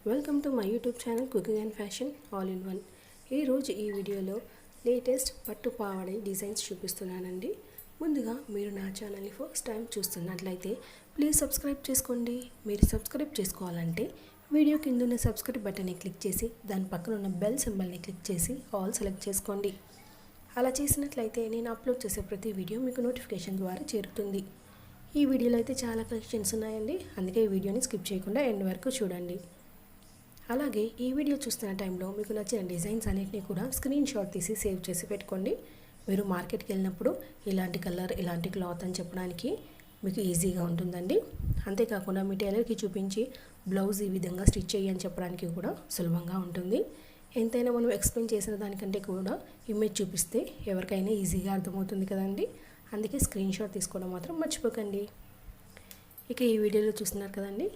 Welcome to my YouTube channel cooking and fashion all in one. ఈరోజు ఈ వీడియోలో latest పట్టు పావడై డిజైన్స్ చూపిస్తున్నానండి. ముందుగా మీరు నా ఛానల్ని ఫస్ట్ టైం చూస్తున్నట్లయితే ప్లీజ్ సబ్స్క్రైబ్ చేసుకోండి. మీరు సబ్స్క్రైబ్ చేసుకోవాలంటే వీడియో కింద ఉన్న సబ్స్క్రైబ్ బటన్ని క్లిక్ చేసి దాని పక్కన ఉన్న బెల్ సింబల్ని క్లిక్ చేసి ఆల్ సెలెక్ట్ చేసుకోండి. అలా చేసినట్లయితే నేను అప్లోడ్ చేసే ప్రతి వీడియో మీకు నోటిఫికేషన్ ద్వారా చేరుతుంది. ఈ వీడియోలో అయితే చాలా కలెక్షన్స్ ఉన్నాయండి, అందుకే ఈ వీడియోని స్కిప్ చేయకుండా ఎండ్ వరకు చూడండి. అలాగే ఈ వీడియో చూస్తున్న టైంలో మీకు నచ్చిన డిజైన్స్ అన్నిటినీ కూడా స్క్రీన్ షాట్ తీసి సేవ్ చేసి పెట్టుకోండి. మీరు మార్కెట్కి వెళ్ళినప్పుడు ఇలాంటి కలర్ ఇలాంటి క్లాత్ అని చెప్పడానికి మీకు ఈజీగా ఉంటుందండి. అంతేకాకుండా మీ టైలర్కి చూపించి బ్లౌజ్ ఈ విధంగా స్టిచ్ చేయని చెప్పడానికి కూడా సులభంగా ఉంటుంది. ఎంతైనా మనం ఎక్స్ప్లెయిన్ చేసిన దానికంటే కూడా ఇమేజ్ చూపిస్తే ఎవరికైనా ఈజీగా అర్థమవుతుంది కదండి. అందుకే స్క్రీన్ షాట్ తీసుకోవడం మాత్రం మర్చిపోకండి. ఇక ఈ వీడియోలో చూస్తున్నారు కదండి,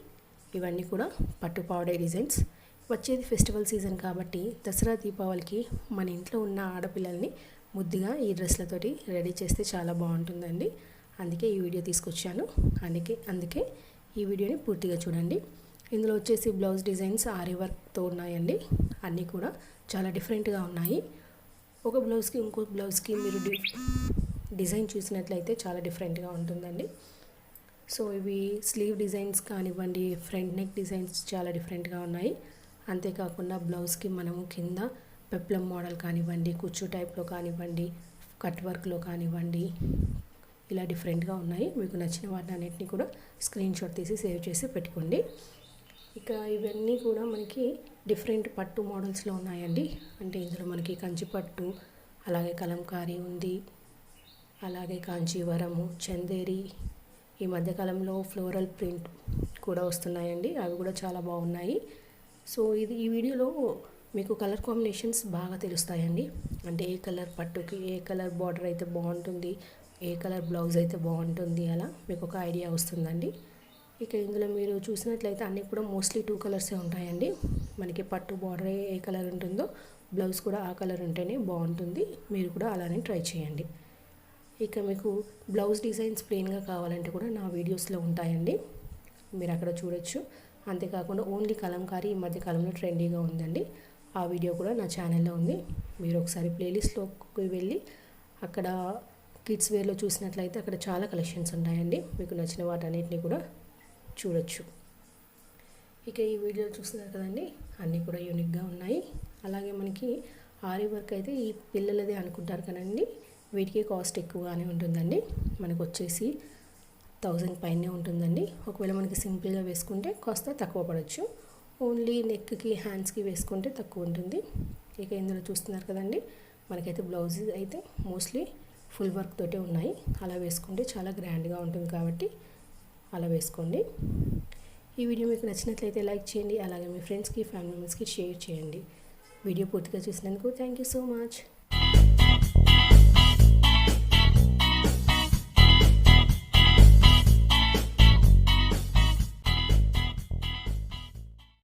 ఇవన్నీ కూడా పట్టు పావడై డిజైన్స్. వచ్చేది ఫెస్టివల్ సీజన్ కాబట్టి దసరా దీపావళికి మన ఇంట్లో ఉన్న ఆడపిల్లల్ని ముద్దుగా ఈ డ్రెస్లతోటి రెడీ చేస్తే చాలా బాగుంటుందండి. అందుకే ఈ వీడియో తీసుకొచ్చాను. అందుకే ఈ వీడియోని పూర్తిగా చూడండి. ఇందులో వచ్చేసి బ్లౌజ్ డిజైన్స్ ఆరీ వర్క్తో ఉన్నాయండి. అన్నీ కూడా చాలా డిఫరెంట్గా ఉన్నాయి. ఒక బ్లౌజ్కి ఇంకో బ్లౌజ్కి మీరు డిజైన్ చూసినట్లయితే చాలా డిఫరెంట్గా ఉంటుందండి. సో ఇవి స్లీవ్ డిజైన్స్ కానివ్వండి, ఫ్రంట్ నెక్ డిజైన్స్ చాలా డిఫరెంట్గా ఉన్నాయి. అంతేకాకుండా బ్లౌజ్కి మనము కింద పెప్లం మోడల్ కానివ్వండి, కుచ్చు టైప్లో కానివ్వండి, కట్ వర్క్లో కానివ్వండి, ఇలా డిఫరెంట్గా ఉన్నాయి. మీకు నచ్చిన వాటిని అన్నింటినీ కూడా స్క్రీన్ షాట్ తీసి సేవ్ చేసి పెట్టుకోండి. ఇక ఇవన్నీ కూడా మనకి డిఫరెంట్ పట్టు మోడల్స్లో ఉన్నాయండి. అంటే ఇందులో మనకి కంచి పట్టు, అలాగే కలంకారీ ఉంది, అలాగే కాంచీవరము, చందేరి, ఈ మధ్యకాలంలో ఫ్లోరల్ ప్రింట్ కూడా వస్తున్నాయండి. అవి కూడా చాలా బాగున్నాయి. సో ఈ వీడియోలో మీకు కలర్ కాంబినేషన్స్ బాగా తెలుస్తాయండి. అంటే ఏ కలర్ పట్టుకి ఏ కలర్ బార్డర్ అయితే బాగుంటుంది, ఏ కలర్ బ్లౌజ్ అయితే బాగుంటుంది, అలా మీకు ఒక ఐడియా వస్తుందండి. ఇక ఇందులో మీరు చూసినట్లయితే అన్నీ కూడా మోస్ట్లీ 2 కలర్సే ఉంటాయండి. మనకి పట్టు బార్డర్ ఏ కలర్ ఉంటుందో బ్లౌజ్ కూడా ఆ కలర్ ఉంటేనే బాగుంటుంది. మీరు కూడా అలానే ట్రై చేయండి. ఇక మీకు బ్లౌజ్ డిజైన్స్ ప్లెయిన్గా కావాలంటే కూడా నా వీడియోస్లో ఉంటాయండి, మీరు అక్కడ చూడొచ్చు. అంతేకాకుండా ఓన్లీ కలంకారీ ఈ మధ్య కాలంలో ట్రెండీగా ఉందండి. ఆ వీడియో కూడా నా ఛానల్లో ఉంది. మీరు ఒకసారి ప్లేలిస్ట్లోకి వెళ్ళి అక్కడ కిడ్స్ వేర్లో చూసినట్లయితే అక్కడ చాలా కలెక్షన్స్ ఉంటాయండి. మీకు నచ్చిన వాటన్నిటిని కూడా చూడొచ్చు. ఇక ఈ వీడియో చూస్తున్నారు కదండి, అన్నీ కూడా యూనిక్గా ఉన్నాయి. అలాగే మనకి ఆరీ వర్క్ అయితే ఈ పిల్లలదే అనుకుంటారు కదండి, వీటికి కాస్ట్ ఎక్కువగానే ఉంటుందండి. మనకు వచ్చేసి 1000 పైనే ఉంటుందండి. ఒకవేళ మనకి సింపుల్గా వేసుకుంటే కాస్త తక్కువ పడవచ్చు. ఓన్లీ నెక్కి హ్యాండ్స్కి వేసుకుంటే తక్కువ ఉంటుంది. ఇక ఇందులో చూస్తున్నారు కదండి, మనకైతే బ్లౌజ్ అయితే మోస్ట్లీ ఫుల్ వర్క్ తోటే ఉన్నాయి. అలా వేసుకుంటే చాలా గ్రాండ్గా ఉంటుంది కాబట్టి అలా వేసుకోండి. ఈ వీడియో మీకు నచ్చినట్లయితే లైక్ చేయండి. అలాగే మీ ఫ్రెండ్స్కి, ఫ్యామిలీ మెంబర్స్కి షేర్ చేయండి. వీడియో పూర్తిగా చూసినందుకు థ్యాంక్ యూ సో మచ్.